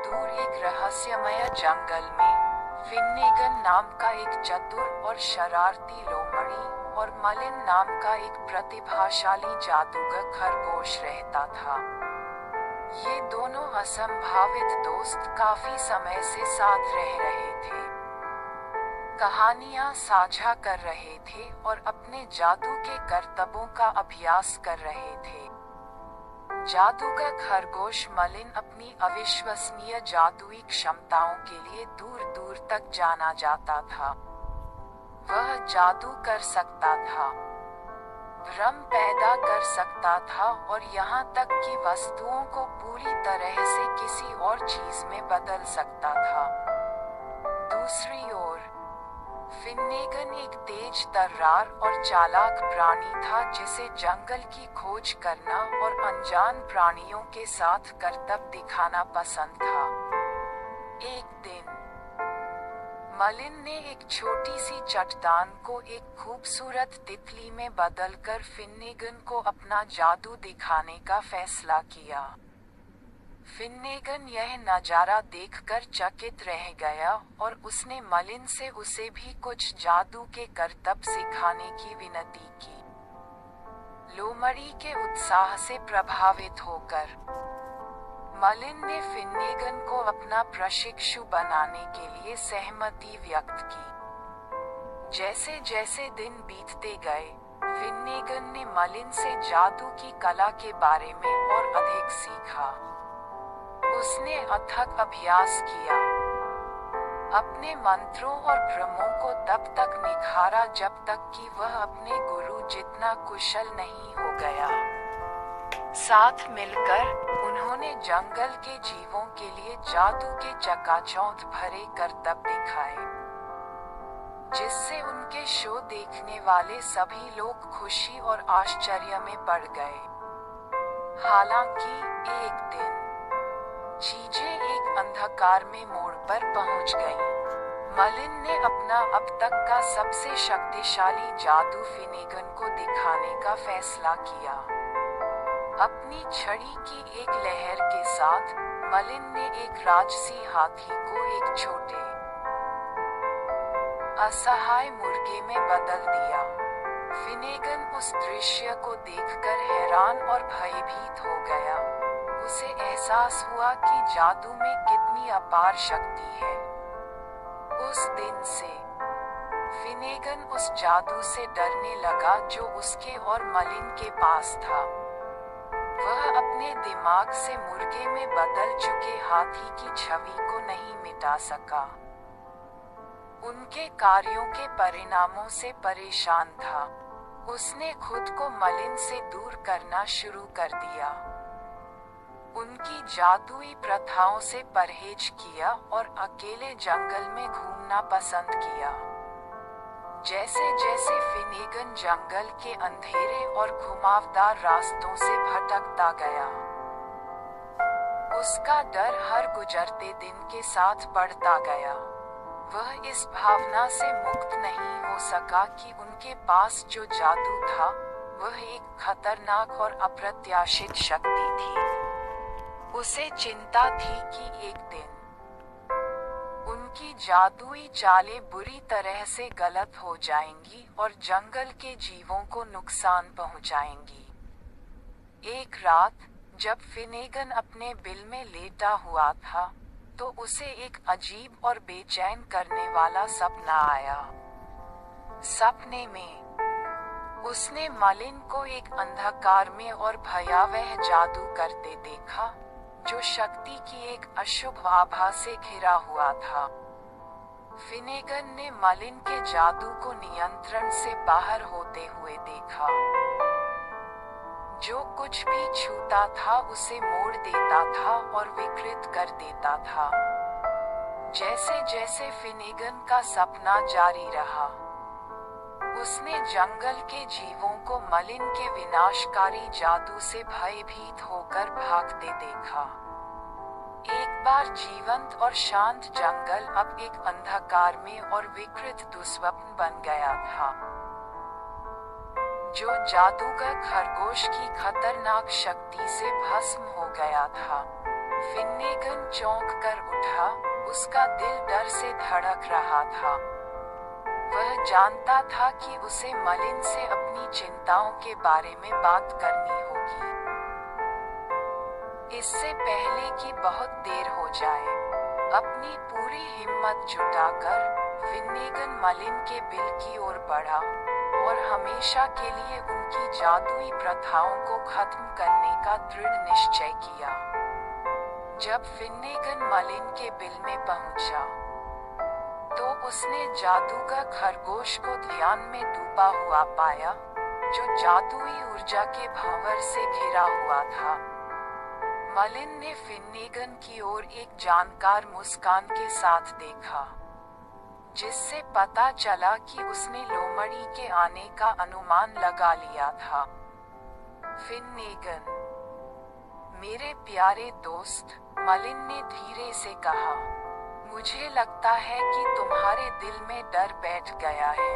दूर एक रहस्यमय जंगल में फिन्नेगन नाम का एक चतुर और शरारती लोमड़ी और मलिन नाम का एक प्रतिभाशाली जादूगर खरगोश रहता था। ये दोनों असंभावित दोस्त काफी समय से साथ रह रहे थे, कहानियां साझा कर रहे थे और अपने जादू के करतबों का अभ्यास कर रहे थे। जादूगर खरगोश मलिन अपनी अविश्वसनीय जादुई क्षमताओं के लिए दूर दूर तक जाना जाता था। वह जादू कर सकता था, भ्रम पैदा कर सकता था और यहाँ तक कि वस्तुओं को पूरी तरह से किसी और चीज में बदल सकता था। दूसरी ओर फिन्नेगन एक तेज तर्रार और चालाक प्राणी था जिसे जंगल की खोज करना और अनजान प्राणियों के साथ करतब दिखाना पसंद था। एक दिन मलिन ने एक छोटी सी चट्टान को एक खूबसूरत तितली में बदलकर फिन्नेगन को अपना जादू दिखाने का फैसला किया। फिन्नेगन यह नजारा देखकर चकित रह गया और उसने मलिन से उसे भी कुछ जादू के करतब सिखाने की विनती की। लोमड़ी के उत्साह से प्रभावित होकर मलिन ने फिन्नेगन को अपना प्रशिक्षु बनाने के लिए सहमति व्यक्त की। जैसे जैसे दिन बीतते गए, फिन्नेगन ने मलिन से जादू की कला के बारे में और अधिक सीखा। उसने अथक अभ्यास किया, अपने मंत्रों और भ्रमों को तब तक निखारा जब तक कि वह अपने गुरु जितना कुशल नहीं हो गया। साथ मिलकर उन्होंने जंगल के जीवों के लिए जादू के चकाचौंध भरे करतब दिखाए, जिससे उनके शो देखने वाले सभी लोग खुशी और आश्चर्य में पड़ गए। हालांकि एक दिन चीजें एक अंधकार में मोड़ पर पहुंच गईं। मलिन ने अपना अब तक का सबसे शक्तिशाली जादू फिन्नेगन को दिखाने का फैसला किया। अपनी छड़ी की एक लहर के साथ मलिन ने एक राजसी हाथी को एक छोटे असहाय मुर्गे में बदल दिया। फिन्नेगन उस दृश्य को देखकर हैरान और भयभीत हो गया। उसे एहसास हुआ कि जादू में कितनी अपार शक्ति है। उस दिन से फिन्नेगन उस जादू से डरने लगा जो उसके और मलिन के पास था। वह अपने दिमाग से मुर्गे में बदल चुके हाथी की छवि को नहीं मिटा सका। उनके कार्यों के परिणामों से परेशान था। उसने खुद को मलिन से दूर करना शुरू कर दिया, उनकी जादुई प्रथाओं से परहेज किया और अकेले जंगल में घूमना पसंद किया। जैसे जैसे फिन्नेगन जंगल के अंधेरे और घुमावदार रास्तों से भटकता गया, उसका डर हर गुजरते दिन के साथ बढ़ता गया। वह इस भावना से मुक्त नहीं हो सका कि उनके पास जो जादू था वह एक खतरनाक और अप्रत्याशित शक्ति थी। उसे चिंता थी कि एक दिन उनकी जादुई चालें बुरी तरह से गलत हो जाएंगी और जंगल के जीवों को नुकसान पहुंचाएंगी। एक रात जब फिन्नेगन अपने बिल में लेटा हुआ था, तो उसे एक अजीब और बेचैन करने वाला सपना आया। सपने में उसने मलिन को एक अंधकार में और भयावह जादू करते देखा, जो शक्ति की एक अशुभ आभा से घिरा हुआ था। फिन्नेगन ने मलिन के जादू को नियंत्रण से बाहर होते हुए देखा। जो कुछ भी छूता था उसे मोड़ देता था और विकृत कर देता था। जैसे जैसे फिन्नेगन का सपना जारी रहा, उसने जंगल के जीवों को मलिन के विनाशकारी जादू से भयभीत होकर भागते देखा। एक बार जीवंत और शांत जंगल अब एक अंधकार में और विकृत दुस्वप्न बन गया था। जो जादूगर खरगोश की खतरनाक शक्ति से भस्म हो गया था। फिन्नेगन चौंक कर उठा, उसका दिल डर से धड़क रहा था। वह जानता था कि उसे मलिन से अपनी चिंताओं के बारे में बात करनी होगी, इससे पहले कि बहुत देर हो जाए। अपनी पूरी हिम्मत जुटाकर फिन्नेगन मलिन के बिल की ओर बढ़ा और हमेशा के लिए उनकी जादुई प्रथाओं को खत्म करने का दृढ़ निश्चय किया। जब फिन्नेगन मलिन के बिल में पहुंचा, तो उसने जादूगर खरगोश को ध्यान में डूबा हुआ पाया, जो जादुई ऊर्जा के भंवर से घिरा हुआ था। मलिन ने फिन्नेगन की ओर एक जानकार मुस्कान के साथ देखा, जिससे पता चला कि उसने लोमड़ी के आने का अनुमान लगा लिया था। फिन्नेगन, मेरे प्यारे दोस्त, मलिन ने धीरे से कहा, मुझे लगता है कि तुम्हारे दिल में डर बैठ गया है,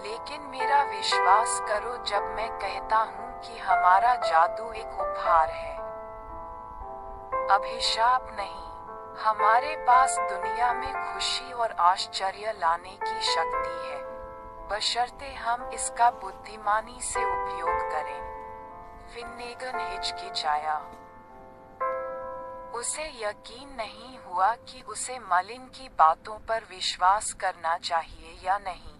लेकिन मेरा विश्वास करो जब मैं कहता हूँ कि हमारा जादू एक उपहार है, अभिशाप नहीं। हमारे पास दुनिया में खुशी और आश्चर्य लाने की शक्ति है, बशर्ते हम इसका बुद्धिमानी से उपयोग करें। फिन्नेगन हिचकिचाया। उसे यकीन नहीं हुआ कि उसे मलिन की बातों पर विश्वास करना चाहिए या नहीं।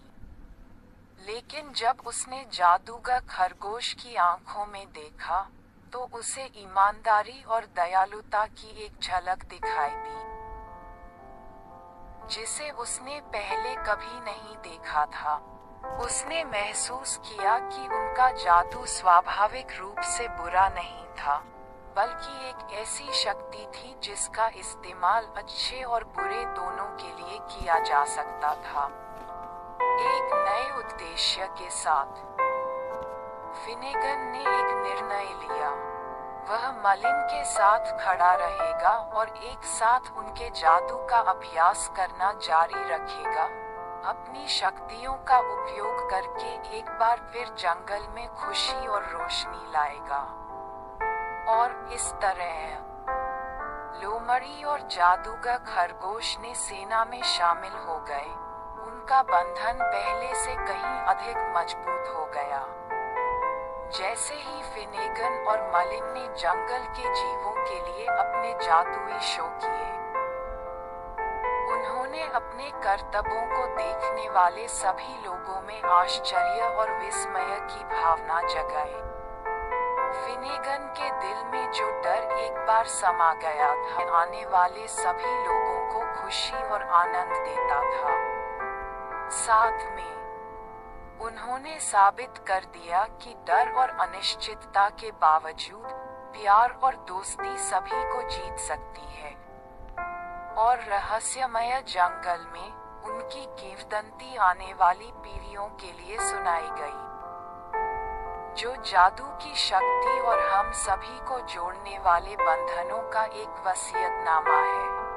लेकिन जब उसने जादूगर खरगोश की आंखों में देखा, तो उसे ईमानदारी और दयालुता की एक झलक दिखाई दी, जिसे उसने पहले कभी नहीं देखा था। उसने महसूस किया कि उनका जादू स्वाभाविक रूप से बुरा नहीं था, बल्कि एक ऐसी शक्ति थी जिसका इस्तेमाल अच्छे और बुरे दोनों के लिए किया जा सकता था, एक नए उद्देश्य के साथ। फिन्नेगन ने एक निर्णय लिया। वह मलिन के साथ खड़ा रहेगा और एक साथ उनके जादू का अभ्यास करना जारी रखेगा, अपनी शक्तियों का उपयोग करके एक बार फिर जंगल में खुशी और रोशनी लाएगा। और इस तरह लोमड़ी और जादूगर खरगोश ने सेना में शामिल हो गए। उनका बंधन पहले से कहीं अधिक मजबूत हो गया। जैसे ही फिन्नेगन और मलिन ने जंगल के जीवों के लिए अपने जादुई शो किए, उन्होंने अपने करतबों को देखने वाले सभी लोगों में आश्चर्य और विस्मय की भावना जगाई। फिन्नेगन के दिल में जो डर एक बार समा गया था, आने वाले सभी लोगों को खुशी और आनंद देता था। साथ में उन्होंने साबित कर दिया कि डर और अनिश्चितता के बावजूद प्यार और दोस्ती सभी को जीत सकती है। और रहस्यमय जंगल में उनकी किंवदंती आने वाली पीढ़ियों के लिए सुनाई गई, जो जादू की शक्ति और हम सभी को जोड़ने वाले बंधनों का एक वसीयतनामा है।